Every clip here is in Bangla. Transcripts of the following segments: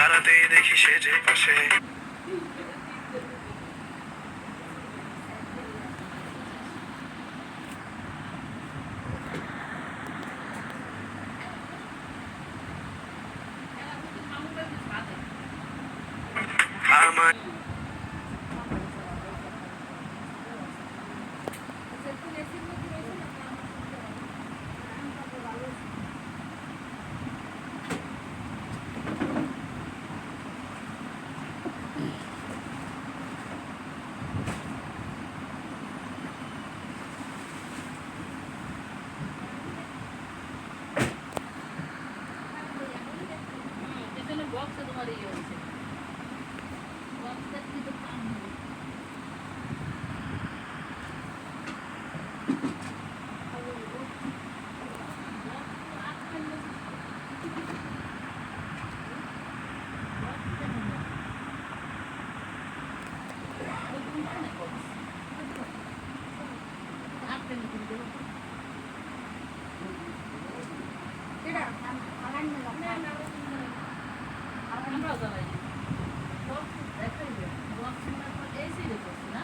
দাঁড়াতেই দেখি সে যে পাশে আমার বক্সে তোমার ইয়ে হয়েছে বক্সের কিছু কাম হবে আমরাও জানাই বক্স দেখাই বক্স এই সাইডে করছে না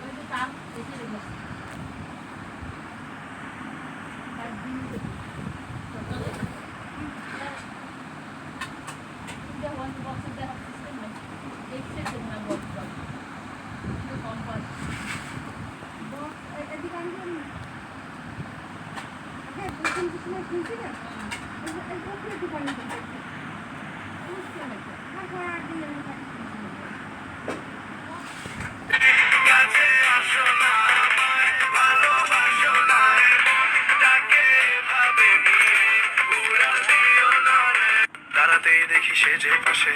ওই তো তার এই সাইডে করছে আর দিন বক্সের দেখা সিস্টেম নেই এক সেকেন্ড না বক্স কম পাস বক্স এদিকে আনবেন আগে প্রথম কিছু না শুনছি না দাঁড়াতেই দেখি সে যে পাশে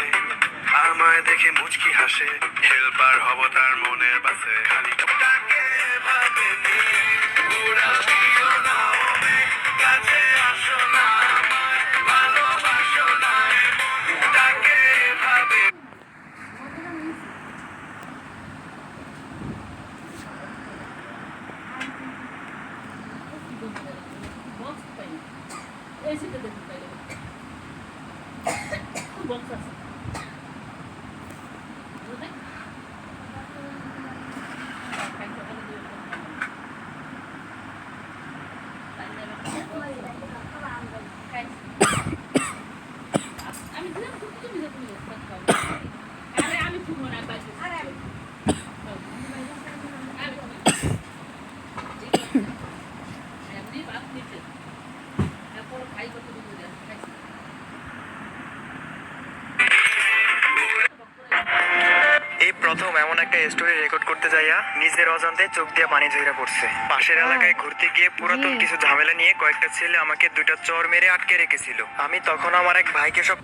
আমায় দেখে মুচকি হাসে হেল্পার হব তার মনের পাশে খালি তাকে ভাবে নিয়ে পুরা দিও না ওবে কাছে আসো না আমায় ভালোবাসো না তাকে ভাবে বক্স পাই এই সাইডে দেখতে পাইলে বক্স আছে আমি দিলাম তুমি আরে আমি ফুটবো না বাইরে আরে আমি এমনি বাপ নিচে এরপর খাই কত দূর খাইছি এই প্রথম এমন একটা স্টোরি রেকর্ড করতে যাইয়া নিজের অজান্তে চোখ দিয়ে পানি ঝইরা পড়ছে। পাশের এলাকায় ঘুরতে গিয়ে পুরাতন কিছু ঝামেলা নিয়ে কয়েকটা ছেলে আমাকে দুইটা চর মেরে আটকে রেখেছিল। আমি তখন আমার এক ভাইকে সব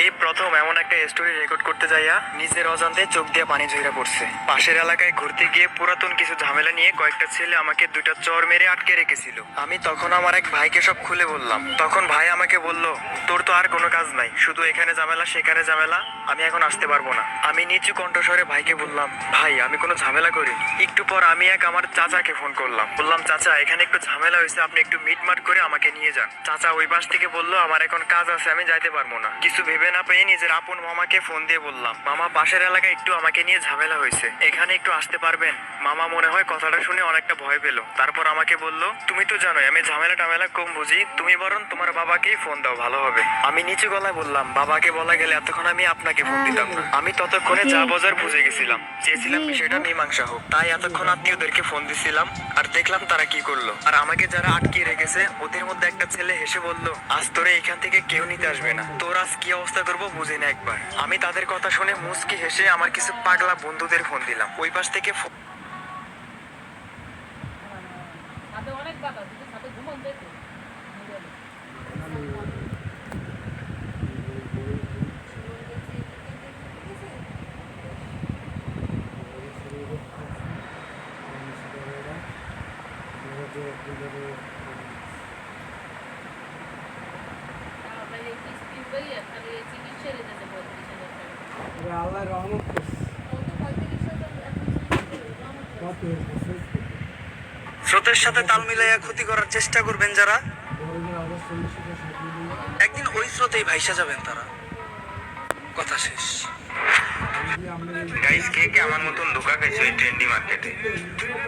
এই প্রথম এমন একটা স্টোরি রেকর্ড করতে যাইয়া নিজের অজান্তে চোখ দিয়ে পানি ঝইরা পড়ছে। পাশের এলাকায় ঘুরতে গিয়ে পুরাতন কিছু ঝামেলা নিয়ে কয়েকটা ছেলে আমাকে দুইটা চর মেরে আটকে রেখেছিল। আমি তখন আমার এক ভাইকে সব খুলে বললাম। তখন ভাই আমাকে বলল, তোর তো আর কোনো কাজ নাই, শুধু এখানে ঝামেলা সেখানে ঝামেলা, আমি এখন আসতে পারবো না। আমি নিচু কণ্ঠস্বরে ভাইকে বললাম, ভাই আমি কোনো ঝামেলা করি। একটু পর আমি আমার চাচাকে ফোন করলাম, বললাম চাচা এখানে একটু ঝামেলা হয়েছে, আপনি একটু মিটমাট করে আমাকে নিয়ে যান। চাচা ওই পাশ থেকে বললো, আমার এখন কাজ আছে, আমি যাইতে পারবো না। কিছু ভেবে না পেয়ে নিজের আপন মামাকে ফোন দিয়ে বললাম, মামা পাশের এলাকায় একটু আমাকে নিয়ে ঝামেলা হয়েছে, এখানে একটু আসতে পারবেন? মামা মনে হয় কথাটা শুনে অনেকটা ভয় পেল। তারপর আমাকে বলল, তুমি তো জানোই আমি ঝামেলা টামেলা কম বুঝি, তুমি বরং তোমার বাবাকেই ফোন দাও, ভালো হবে। আমি নিচু গলায় বললাম, বাবাকে বলা গেলে এতক্ষণ আমি আপনাকে ফোন দিতাম না। আমি ততক্ষণে যা বোঝার বুঝে গেছিলাম, চেয়েছিলাম বিষয়টা মীমাংসা হোক। তাই এতক্ষণ আত্মীয়দেরকে ফোন দিছিলাম, আর দেখলাম তারা কি করলো। আর আমাকে যারা আটকে রেখেছে ওদের মধ্যে একটা ছেলে হেসে বলল, আজ তোরে এখান থেকে কেউ নিতে আসবে না, তোর আজ কি অবস্থা করবো বুঝি না একবার। আমি তাদের কথা শুনে মুচকি হেসে আমার কিছু পাগলা বন্ধুদের ফোন দিলাম। ওই পাশ থেকে ছাদে অনেক বাতাস, ছাদে ঘুমন দেখো আল্লাহ রহমত স্রোতের সাথে তাল মিলাইয়া ক্ষতি করার চেষ্টা করবেন যারা, ওই স্রোতেই ভাইসা যাবেন তারা। কথা শেষ। যদি আমরা গাইস, কে কে আমার মতন ধোকা খাইছে ওই ট্রেন্ডি মার্কেটে?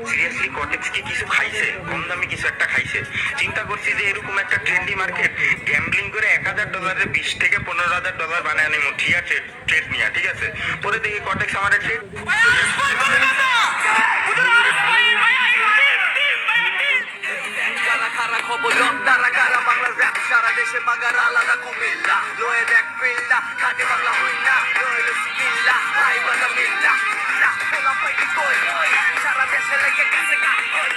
সিরিয়াসলি কটেক্স কি কিছু খাইছে? কম দামি কিছু একটা খাইছে। চিন্তা করছি যে এরকম একটা ট্রেন্ডি মার্কেট গ্যাম্বলিং করে $1000 20 থেকে $15,000 বানায় নেবো ঠিয়া ট্রেড নিয়ে, ঠিক আছে? পরে দেখি কটেক্স আমার ট্রেড কারা কারা খবর তারা কারা বাংলা র‍্যাপ সারা দেশে বাগার আলাদা কুমিল্লা লয়ে দেখ পিল্লা খাটে বাংলা হইলা লয়ে বিসমিল্লাহ ভাই বাদা মিল্লা লা পোলা পাইনি কই সারা দেশে লেগে গেছে কাজ কই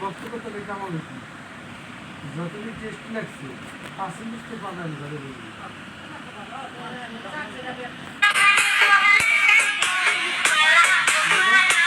ভক্ত করতে কেমন হয়েছে যতদিন টেস্ট লাগছে 5 মিনিট তো বানান যাবে।